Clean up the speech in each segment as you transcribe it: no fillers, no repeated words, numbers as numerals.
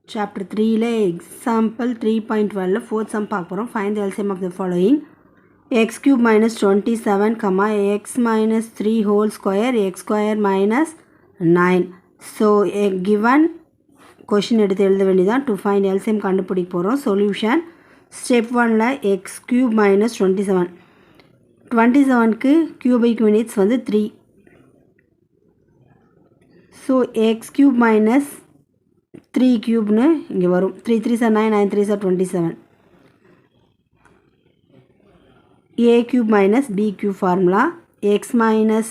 Chapter 3 example 3.12 fourth sum பார்க்க போகிறோம். Find the LCM of the following. X cube minus 27 comma x minus 3 whole square x square minus 9. So a given question எடுத்து எழுத வேண்டியதான். To find LCM கண்டுபிடிக்க போகிறோம். Solution step 1ல x cube minus 27 27க்கு cubic units வந்து 3. So x cube minus 3 cube இங்கே வரும் 3 3s are 9 9 3s are 27 a cube minus b cube formula x minus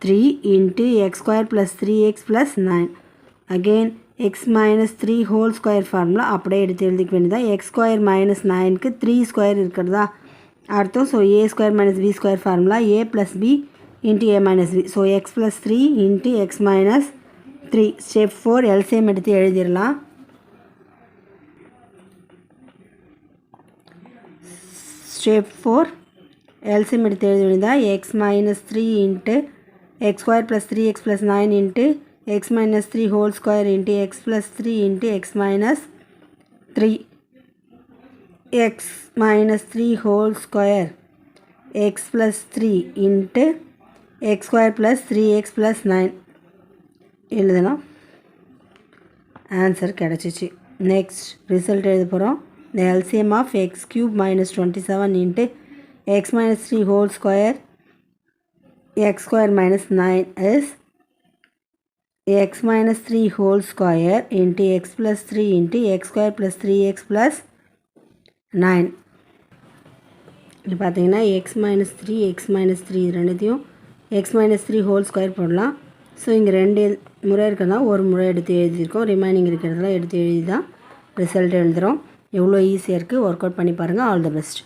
3 into x square plus 3x plus 9 again x minus 3 whole square formula அப்படியே எடுத்து எழுதிக்க வேண்டியதா x square minus 9க்கு 3 square இருக்கிறதா அர்த்தம் so a square minus b square formula a plus b into a minus b so x plus 3 into x minus 3 step 4 LCM எடுத்து எழுதிரலாம் step 4 LCM எடுத்து எழுதினா x minus 3 into x square plus 3x plus 9 into x minus 3 whole square into x plus 3 into x minus 3 x minus 3 whole square x plus 3 into x square plus 3x plus 9 எழுதலாம் answer கிடச்சிச்சு next result எழுத போகிறோம் the LCM of x cube minus 27 into x minus 3 whole square x square minus 9 is x minus 3 whole square into x plus 3 into x square plus 3x plus 9 இது பார்த்தீங்கன்னா x minus 3 x minus 3 இது ரெண்டுத்தையும் x minus 3 whole square போடலாம் so இங்கே ரெண்டு முறை இருக்கிறதா ஒரு முறை எடுத்து எழுதியிருக்கோம் ரிமைனிங் இருக்கிறதெல்லாம் எடுத்து எழுதி தான் ரிசல்ட் எழுதுகிறோம் எவ்வளோ ஈஸியாக இருக்குது ஒர்க் அவுட் பண்ணி பாருங்கள் ஆல் தி பெஸ்ட்